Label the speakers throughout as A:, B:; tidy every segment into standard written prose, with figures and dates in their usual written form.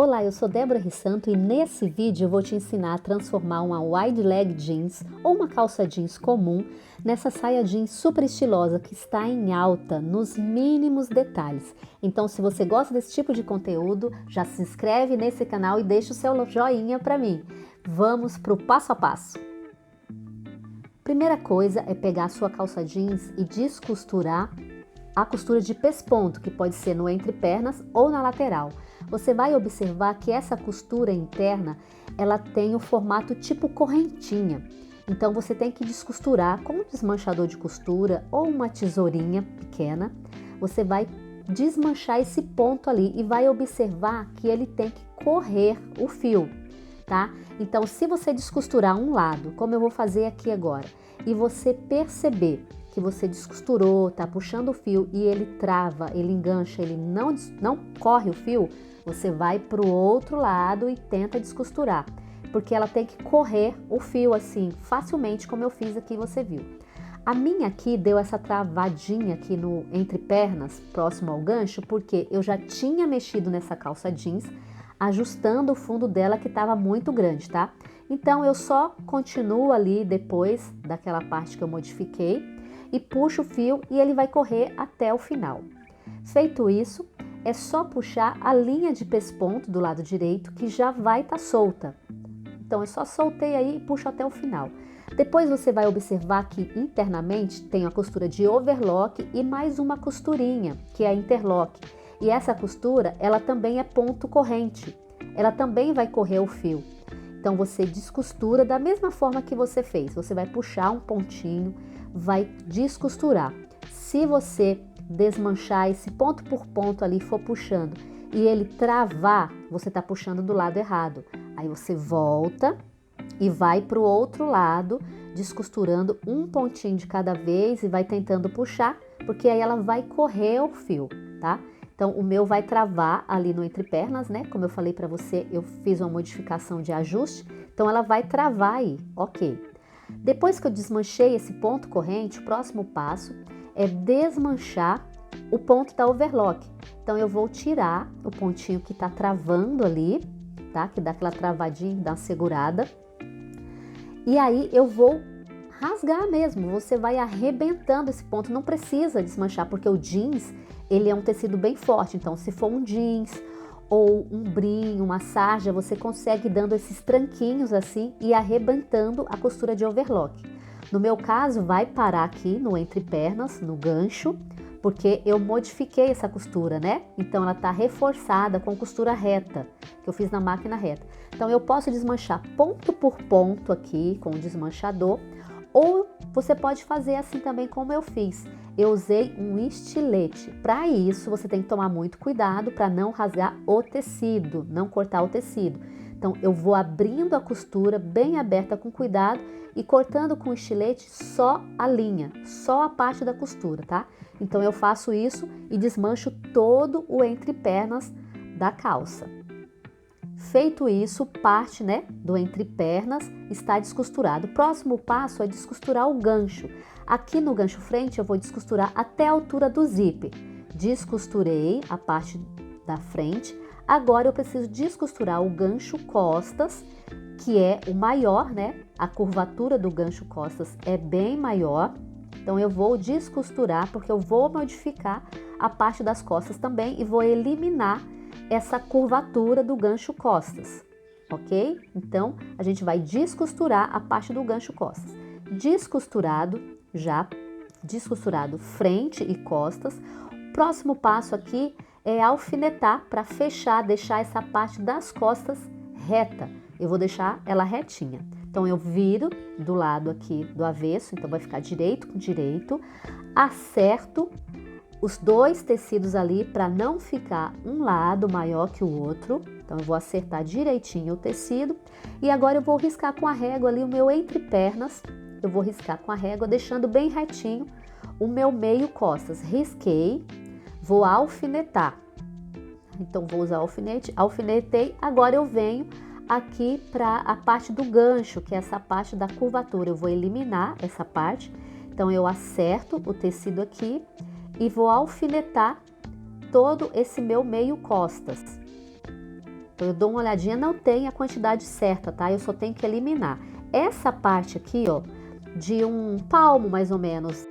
A: Olá, eu sou Débora Rissanto e nesse vídeo eu vou te ensinar a transformar uma wide leg jeans ou uma calça jeans comum nessa saia jeans super estilosa que está em alta nos mínimos detalhes. Então, se você gosta desse tipo de conteúdo, já se inscreve nesse canal e deixa o seu joinha para mim. Vamos para o passo a passo. Primeira coisa é pegar a sua calça jeans e descosturar a costura de pesponto, que pode ser no entrepernas ou na lateral. Você vai observar que essa costura interna, ela tem o formato tipo correntinha. Então você tem que descosturar com um desmanchador de costura ou uma tesourinha pequena. Você vai desmanchar esse ponto ali e vai observar que ele tem que correr o fio, tá? Então se você descosturar um lado, como eu vou fazer aqui agora, e você perceber que você descosturou, tá puxando o fio e ele trava, ele engancha, ele não corre o fio, você vai para o outro lado e tenta descosturar, porque ela tem que correr o fio assim, facilmente, como eu fiz aqui, você viu. A minha aqui deu essa travadinha aqui no entrepernas, próximo ao gancho, porque eu já tinha mexido nessa calça jeans, ajustando o fundo dela que estava muito grande, tá? Então eu só continuo ali depois daquela parte que eu modifiquei e puxo o fio e ele vai correr até o final. Feito isso, é só puxar a linha de pesponto do lado direito que já vai estar solta. Então eu só soltei aí e puxo até o final. Depois você vai observar que internamente tem a costura de overlock e mais uma costurinha, que é a interlock. E essa costura, ela também é ponto corrente. Ela também vai correr o fio. Então você descostura da mesma forma que você fez. Você vai puxar um pontinho, vai descosturar. Se você desmanchar esse ponto por ponto ali, for puxando e ele travar, você tá puxando do lado errado. Aí você volta e vai para o outro lado, descosturando um pontinho de cada vez e vai tentando puxar, porque aí ela vai correr o fio, tá? Então o meu vai travar ali no entrepernas, né? Como eu falei para você, eu fiz uma modificação de ajuste, então ela vai travar aí, ok. Depois que eu desmanchei esse ponto corrente, o próximo passo é desmanchar o ponto da overlock. Então eu vou tirar o pontinho que tá travando ali, tá? Que dá aquela travadinha, dá uma segurada. E aí eu vou rasgar mesmo, você vai arrebentando esse ponto, não precisa desmanchar, porque o jeans, ele é um tecido bem forte, então se for um jeans ou um brim, uma sarja, você consegue ir dando esses tranquinhos assim e arrebentando a costura de overlock. No meu caso, vai parar aqui no entrepernas, no gancho, porque eu modifiquei essa costura, né? Então ela tá reforçada com costura reta, que eu fiz na máquina reta. Então eu posso desmanchar ponto por ponto aqui com o desmanchador, ou você pode fazer assim também como eu fiz. Eu usei um estilete. Para isso, você tem que tomar muito cuidado para não rasgar o tecido, não cortar o tecido. Então, eu vou abrindo a costura bem aberta com cuidado e cortando com o estilete só a linha, só a parte da costura, tá? Então, eu faço isso e desmancho todo o entrepernas da calça. Feito isso, parte, né, do entrepernas está descosturado. O próximo passo é descosturar o gancho. Aqui no gancho frente eu vou descosturar até a altura do zíper. Descosturei a parte da frente. Agora eu preciso descosturar o gancho costas, que é o maior, né? A curvatura do gancho costas é bem maior. Então eu vou descosturar porque eu vou modificar a parte das costas também e vou eliminar essa curvatura do gancho costas, ok? Então, a gente vai descosturar a parte do gancho costas. Descosturado, já descosturado frente e costas. Próximo passo aqui é alfinetar para fechar, deixar essa parte das costas reta. Eu vou deixar ela retinha. Então, eu viro do lado aqui do avesso, então vai ficar direito com direito, acerto os dois tecidos ali para não ficar um lado maior que o outro. Então eu vou acertar direitinho o tecido e agora eu vou riscar com a régua ali o meu entrepernas. Eu vou riscar com a régua deixando bem retinho o meu meio costas. Risquei, vou alfinetar. Então vou usar alfinete, alfinetei. Agora eu venho aqui para a parte do gancho, que é essa parte da curvatura. Eu vou eliminar essa parte. Então eu acerto o tecido aqui e vou alfinetar todo esse meu meio costas. Então eu dou uma olhadinha, não tem a quantidade certa, tá? Eu só tenho que eliminar. Essa parte aqui, ó, de um palmo mais ou menos,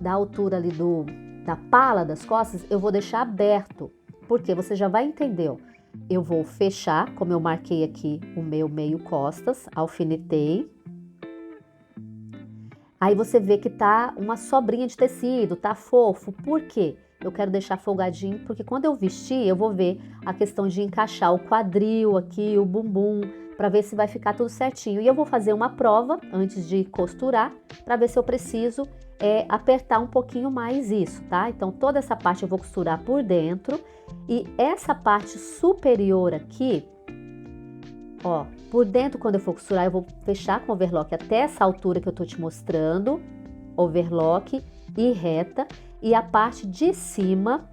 A: da altura ali da pala das costas, eu vou deixar aberto, porque você já vai entender, ó. Eu vou fechar, como eu marquei aqui o meu meio costas, alfinetei. Aí você vê que tá uma sobrinha de tecido, tá fofo. Por quê? Eu quero deixar folgadinho, porque quando eu vestir, eu vou ver a questão de encaixar o quadril aqui, o bumbum, para ver se vai ficar tudo certinho. E eu vou fazer uma prova antes de costurar, para ver se eu preciso apertar um pouquinho mais isso, tá? Então, toda essa parte eu vou costurar por dentro. E essa parte superior aqui, ó, por dentro, quando eu for costurar, eu vou fechar com overlock até essa altura que eu tô te mostrando, overlock e reta. E a parte de cima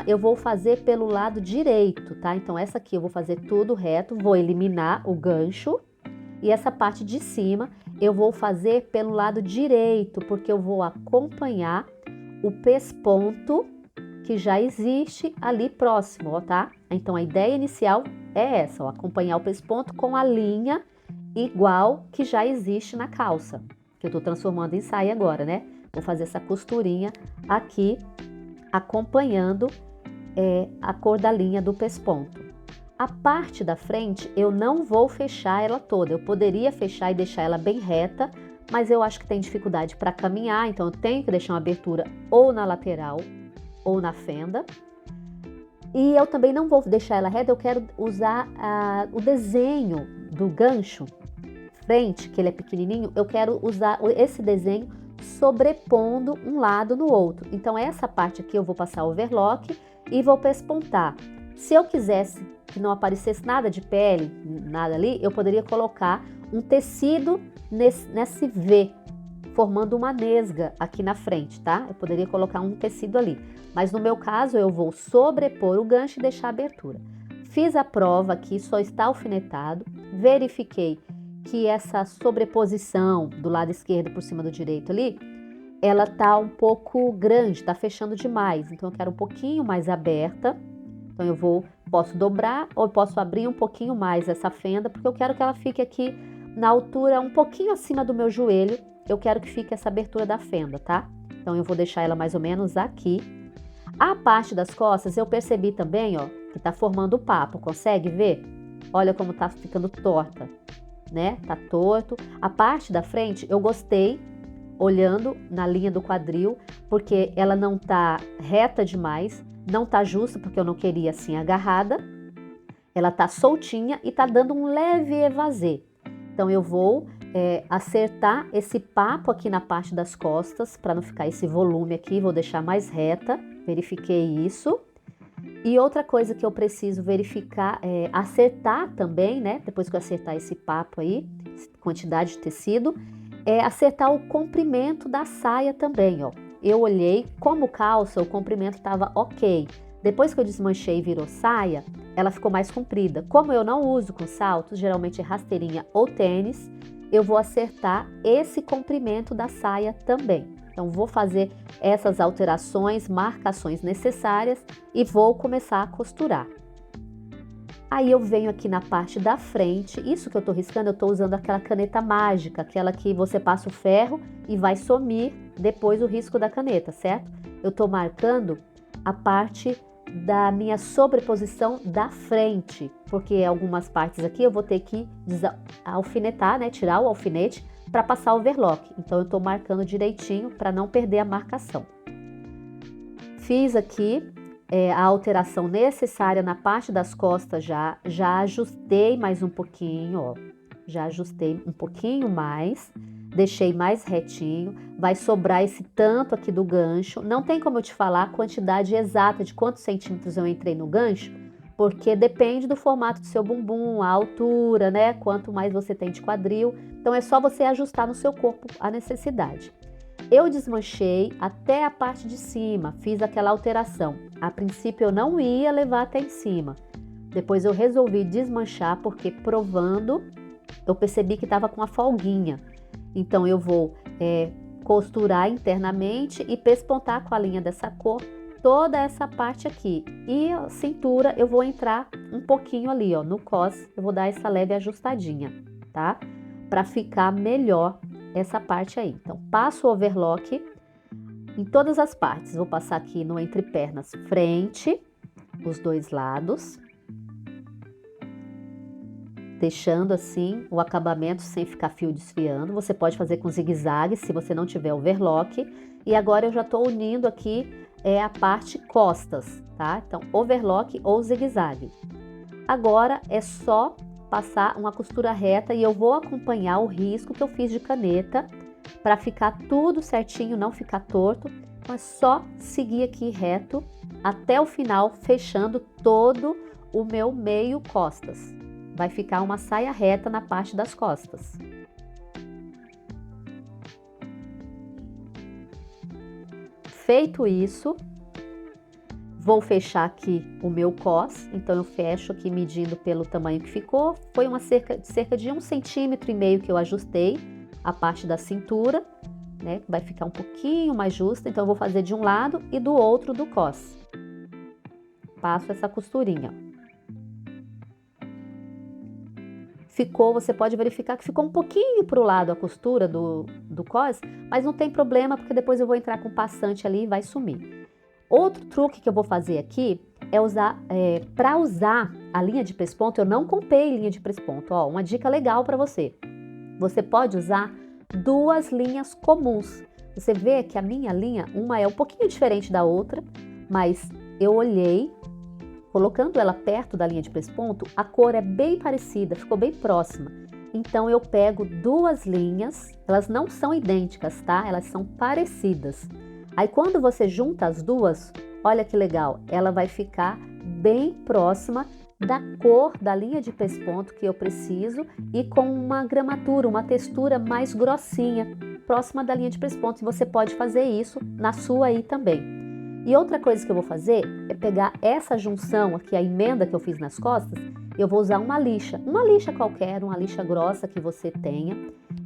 A: eu vou fazer pelo lado direito, tá? Então, essa aqui eu vou fazer tudo reto, vou eliminar o gancho. E essa parte de cima eu vou fazer pelo lado direito, porque eu vou acompanhar o pesponto que já existe ali próximo, ó, tá? Então, a ideia inicial é essa, ó, acompanhar o pesponto com a linha igual que já existe na calça, que eu tô transformando em saia agora, né? Vou fazer essa costurinha aqui, acompanhando a cor da linha do pesponto. A parte da frente, eu não vou fechar ela toda. Eu poderia fechar e deixar ela bem reta, mas eu acho que tem dificuldade para caminhar, então eu tenho que deixar uma abertura ou na lateral ou na fenda. E eu também não vou deixar ela reta, eu quero usar o desenho do gancho frente, que ele é pequenininho, eu quero usar esse desenho sobrepondo um lado no outro. Então essa parte aqui eu vou passar overlock e vou pespontar. Se eu quisesse que não aparecesse nada de pele, nada ali, eu poderia colocar um tecido nesse V, formando uma nesga aqui na frente, tá? Eu poderia colocar um tecido ali. Mas no meu caso, eu vou sobrepor o gancho e deixar a abertura. Fiz a prova aqui, só está alfinetado. Verifiquei que essa sobreposição do lado esquerdo por cima do direito ali, ela tá um pouco grande, tá fechando demais. Então eu quero um pouquinho mais aberta. Então eu posso dobrar ou posso abrir um pouquinho mais essa fenda, porque eu quero que ela fique aqui na altura um pouquinho acima do meu joelho. Eu quero que fique essa abertura da fenda, tá? Então eu vou deixar ela mais ou menos aqui. A parte das costas eu percebi também, ó, que tá formando o papo, consegue ver? Olha como tá ficando torta, né? Tá torto. A parte da frente eu gostei, olhando na linha do quadril, porque ela não tá reta demais, não tá justa, porque eu não queria assim agarrada. Ela tá soltinha e tá dando um leve evasê. Então eu vou acertar esse papo aqui na parte das costas, para não ficar esse volume aqui, vou deixar mais reta, verifiquei isso. E outra coisa que eu preciso verificar, acertar também, né, depois que eu acertar esse papo aí, quantidade de tecido, acertar o comprimento da saia também, ó. Eu olhei, como calça, o comprimento estava ok. Depois que eu desmanchei e virou saia, ela ficou mais comprida. Como eu não uso com saltos, geralmente é rasteirinha ou tênis, eu vou acertar esse comprimento da saia também. Então, vou fazer essas alterações, marcações necessárias e vou começar a costurar. Aí eu venho aqui na parte da frente, isso que eu tô riscando, eu tô usando aquela caneta mágica, aquela que você passa o ferro e vai sumir depois o risco da caneta, certo? Eu tô marcando a parte da minha sobreposição da frente, porque algumas partes aqui eu vou ter que alfinetar, né, tirar o alfinete para passar o overlock. Então eu tô marcando direitinho para não perder a marcação. Fiz aqui a alteração necessária na parte das costas já ajustei mais um pouquinho, ó. Já ajustei um pouquinho mais, deixei mais retinho, vai sobrar esse tanto aqui do gancho. Não tem como eu te falar a quantidade exata de quantos centímetros eu entrei no gancho, porque depende do formato do seu bumbum, a altura, né? Quanto mais você tem de quadril. Então é só você ajustar no seu corpo a necessidade. Eu desmanchei até a parte de cima, fiz aquela alteração. A princípio eu não ia levar até em cima. Depois eu resolvi desmanchar porque provando eu percebi que estava com a folguinha. Então eu vou costurar internamente e pespontar com a linha dessa cor toda essa parte aqui. E a cintura eu vou entrar um pouquinho ali, ó, no cos, eu vou dar essa leve ajustadinha, tá? Pra ficar melhor essa parte aí. Então, passo o overlock em todas as partes. Vou passar aqui no entrepernas frente, os dois lados, deixando assim o acabamento sem ficar fio desfiando. Você pode fazer com zigue-zague se você não tiver overlock. E agora eu já tô unindo aqui a parte costas, tá? Então, overlock ou zigue-zague. Agora é só passar uma costura reta e eu vou acompanhar o risco que eu fiz de caneta para ficar tudo certinho, não ficar torto. Então é só seguir aqui reto até o final, fechando todo o meu meio costas. Vai ficar uma saia reta na parte das costas. Feito isso, vou fechar aqui o meu cos, então eu fecho aqui medindo pelo tamanho que ficou. Foi cerca de 1,5 centímetro que eu ajustei a parte da cintura, né? Vai ficar um pouquinho mais justa, então eu vou fazer de um lado e do outro do cos. Passo essa costurinha. Ficou, você pode verificar que ficou um pouquinho para o lado a costura do cos, mas não tem problema, porque depois eu vou entrar com passante ali e vai sumir. Outro truque que eu vou fazer aqui é usar, para usar a linha de pesponto, eu não comprei linha de pesponto, ó, uma dica legal para você. Você pode usar 2 linhas comuns. Você vê que a minha linha, uma é um pouquinho diferente da outra, mas eu olhei, colocando ela perto da linha de pesponto, a cor é bem parecida, ficou bem próxima. Então eu pego 2 linhas, elas não são idênticas, tá? Elas são parecidas. Aí quando você junta as duas, olha que legal, ela vai ficar bem próxima da cor da linha de pesponto que eu preciso e com uma gramatura, uma textura mais grossinha, próxima da linha de pesponto. E você pode fazer isso na sua aí também. E outra coisa que eu vou fazer é pegar essa junção aqui, a emenda que eu fiz nas costas, eu vou usar uma lixa qualquer, uma lixa grossa que você tenha,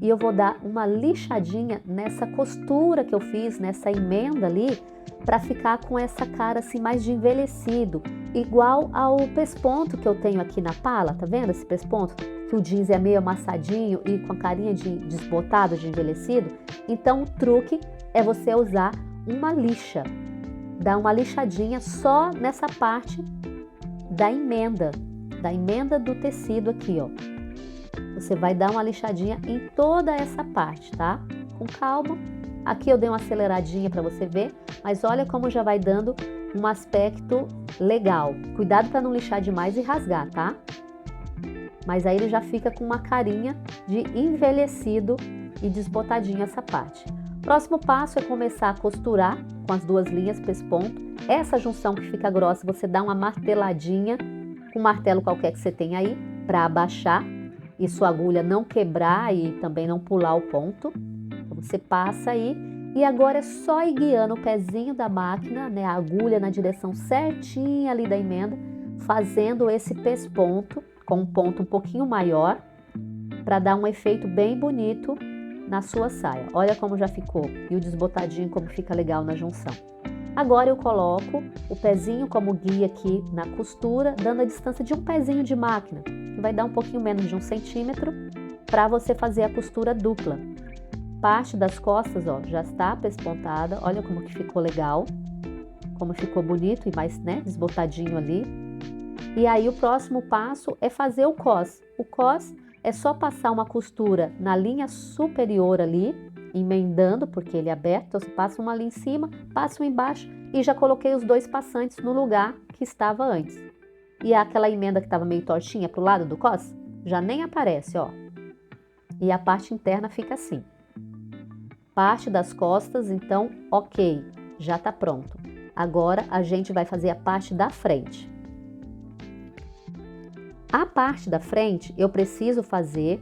A: e eu vou dar uma lixadinha nessa costura que eu fiz, nessa emenda ali, para ficar com essa cara assim mais de envelhecido, igual ao pesponto que eu tenho aqui na pala, tá vendo esse pesponto? Que o jeans é meio amassadinho e com a carinha de desbotado, de envelhecido. Então o truque é você usar uma lixa, dar uma lixadinha só nessa parte da emenda do tecido aqui, ó. Você vai dar uma lixadinha em toda essa parte, tá? Com calma. Aqui eu dei uma aceleradinha para você ver, mas olha como já vai dando um aspecto legal. Cuidado para não lixar demais e rasgar, tá? Mas aí ele já fica com uma carinha de envelhecido e desbotadinho essa parte. Próximo passo é começar a costurar com as 2 linhas pesponto. Essa junção que fica grossa, você dá uma marteladinha com um martelo qualquer que você tenha aí, para abaixar e sua agulha não quebrar e também não pular o ponto. Então você passa aí e agora é só ir guiando o pezinho da máquina, né, a agulha na direção certinha ali da emenda, fazendo esse pesponto com um ponto um pouquinho maior, para dar um efeito bem bonito na sua saia. Olha como já ficou e o desbotadinho como fica legal na junção. Agora eu coloco o pezinho como guia aqui na costura, dando a distância de um pezinho de máquina, que vai dar um pouquinho menos de 1 centímetro, para você fazer a costura dupla. Parte das costas, ó, já está pespontada, olha como que ficou legal, como ficou bonito e mais, né, desbotadinho ali. E aí o próximo passo é fazer o cos. O cos é só passar uma costura na linha superior ali, emendando, porque ele é aberto, então você passa uma ali em cima, passa um embaixo e já coloquei os 2 passantes no lugar que estava antes. E aquela emenda que estava meio tortinha pro lado do cos, já nem aparece, ó. E a parte interna fica assim. Parte das costas, então, ok, já tá pronto. Agora a gente vai fazer a parte da frente. A parte da frente eu preciso fazer,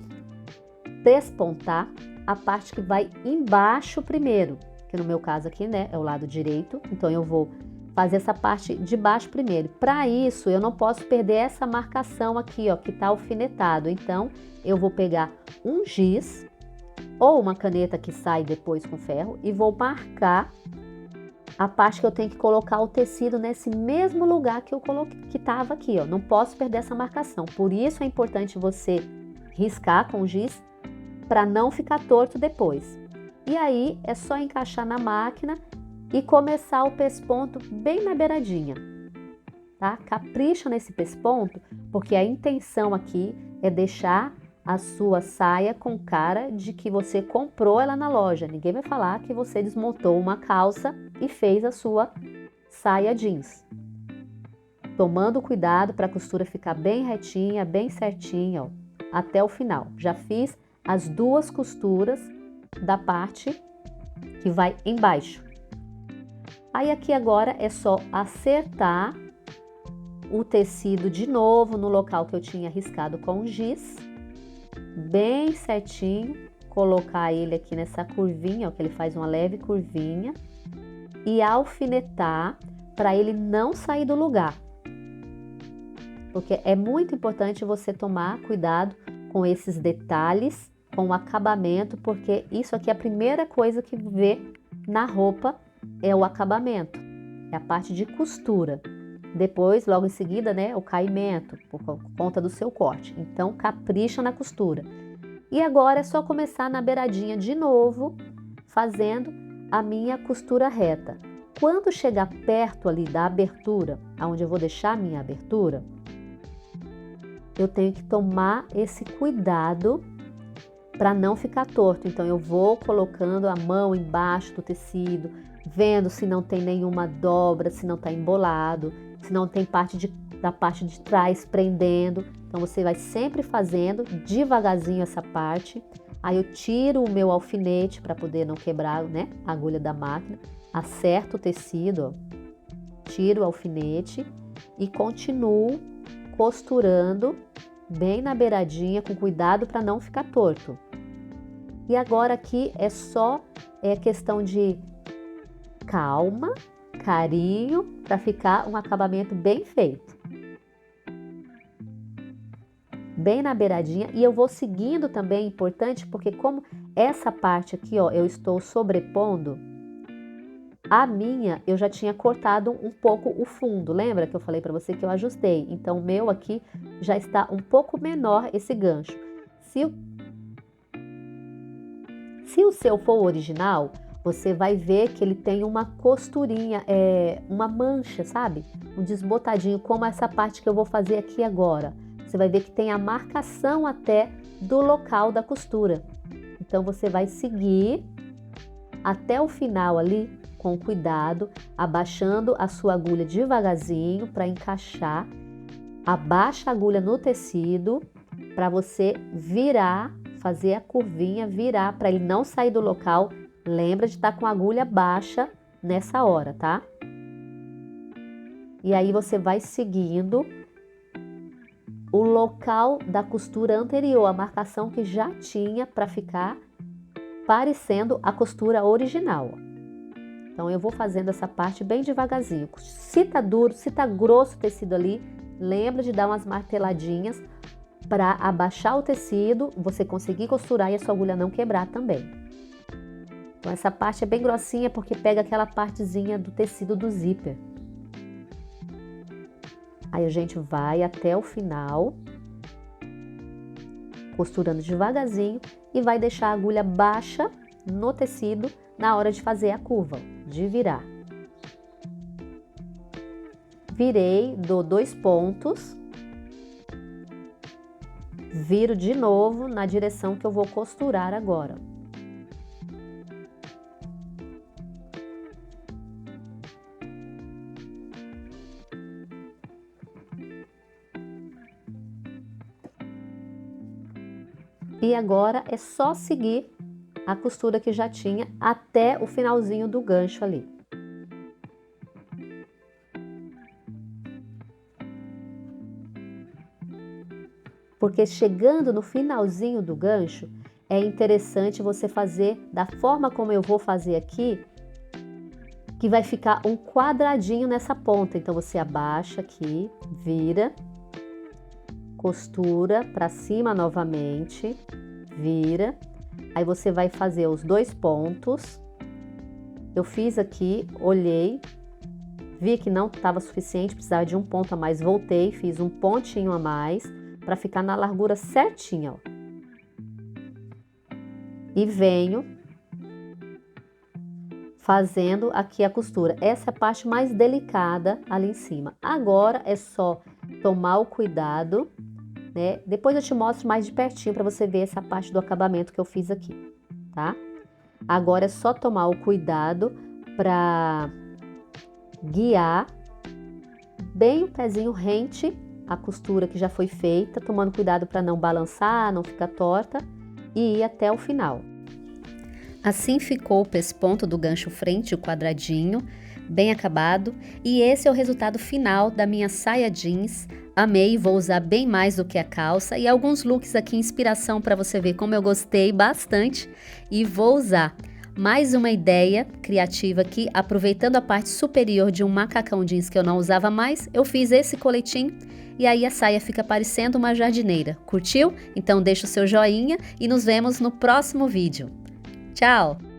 A: despontar a parte que vai embaixo primeiro, que no meu caso aqui, né, é o lado direito, então eu vou fazer essa parte de baixo primeiro. Para isso, eu não posso perder essa marcação aqui, ó, que tá alfinetado. Então, eu vou pegar um giz ou uma caneta que sai depois com ferro e vou marcar a parte que eu tenho que colocar o tecido nesse mesmo lugar que eu coloquei, que estava aqui, ó. Não posso perder essa marcação. Por isso é importante você riscar com giz para não ficar torto depois. E aí é só encaixar na máquina e começar o pesponto bem na beiradinha, tá? Capricha nesse pesponto, porque a intenção aqui é deixar a sua saia com cara de que você comprou ela na loja. Ninguém vai falar que você desmontou uma calça e fez a sua saia jeans. Tomando cuidado para a costura ficar bem retinha, bem certinha, ó, até o final. Já fiz as 2 costuras da parte que vai embaixo. Aí aqui agora é só acertar o tecido de novo no local que eu tinha riscado com giz, bem certinho, colocar ele aqui nessa curvinha, ó, que ele faz uma leve curvinha, e alfinetar para ele não sair do lugar. Porque é muito importante você tomar cuidado com esses detalhes, com o acabamento, porque isso aqui é a primeira coisa que vê na roupa, é o acabamento, é a parte de costura. Depois, logo em seguida, né, o caimento, por conta do seu corte. Então, capricha na costura. E agora é só começar na beiradinha de novo, fazendo a minha costura reta. Quando chegar perto ali da abertura, aonde eu vou deixar a minha abertura, eu tenho que tomar esse cuidado para não ficar torto. Então, eu vou colocando a mão embaixo do tecido, vendo se não tem nenhuma dobra, se não está embolado, se não tem da parte de trás prendendo. Então, você vai sempre fazendo devagarzinho essa parte. Aí eu tiro o meu alfinete para poder não quebrar, né, a agulha da máquina. Acerto o tecido, ó, tiro o alfinete e continuo costurando bem na beiradinha, com cuidado para não ficar torto. E agora aqui é só questão de calma, carinho, para ficar um acabamento bem feito. Bem na beiradinha, e eu vou seguindo também, importante, porque como essa parte aqui, ó, eu estou sobrepondo, a minha eu já tinha cortado um pouco o fundo, lembra que eu falei para você que eu ajustei? Então o meu aqui já está um pouco menor esse gancho. Se o seu for original, você vai ver que ele tem uma costurinha, uma mancha, sabe? Um desbotadinho, como essa parte que eu vou fazer aqui agora. Você vai ver que tem a marcação até do local da costura. Então, você vai seguir até o final ali, com cuidado, abaixando a sua agulha devagarzinho para encaixar. Abaixa a agulha no tecido para você virar, fazer a curvinha, virar para ele não sair do local. Lembra de estar com a agulha baixa nessa hora, tá? E aí você vai seguindo o local da costura anterior, a marcação que já tinha para ficar parecendo a costura original. Então eu vou fazendo essa parte bem devagarzinho. Se tá duro, se tá grosso o tecido ali, lembra de dar umas marteladinhas para abaixar o tecido, você conseguir costurar e a sua agulha não quebrar também. Então essa parte é bem grossinha porque pega aquela partezinha do tecido do zíper. Aí a gente vai até o final, costurando devagarzinho e vai deixar a agulha baixa no tecido na hora de fazer a curva, de virar. Virei, dou 2 pontos, viro de novo na direção que eu vou costurar agora. E agora é só seguir a costura que já tinha até o finalzinho do gancho ali. Porque chegando no finalzinho do gancho, é interessante você fazer da forma como eu vou fazer aqui, que vai ficar um quadradinho nessa ponta. Então você abaixa aqui, vira, costura para cima novamente, vira. Aí você vai fazer os 2 pontos Eu fiz aqui, olhei, vi que não estava suficiente, precisava de um ponto a mais, voltei, fiz um pontinho a mais para ficar na largura certinha, ó. E venho fazendo aqui a costura. Essa é a parte mais delicada ali em cima. Agora é só tomar o cuidado, né? Depois eu te mostro mais de pertinho para você ver essa parte do acabamento que eu fiz aqui, tá? Agora é só tomar o cuidado para guiar bem o pezinho rente à costura que já foi feita, tomando cuidado para não balançar, não ficar torta e ir até o final. Assim ficou o pesponto do gancho frente, o quadradinho, bem acabado, e esse é o resultado final da minha saia jeans. Amei, vou usar bem mais do que a calça e alguns looks aqui, inspiração para você ver como eu gostei bastante e vou usar. Mais uma ideia criativa aqui, aproveitando a parte superior de um macacão jeans que eu não usava mais, eu fiz esse coletinho e aí a saia fica parecendo uma jardineira. Curtiu? Então deixa o seu joinha e nos vemos no próximo vídeo. Tchau!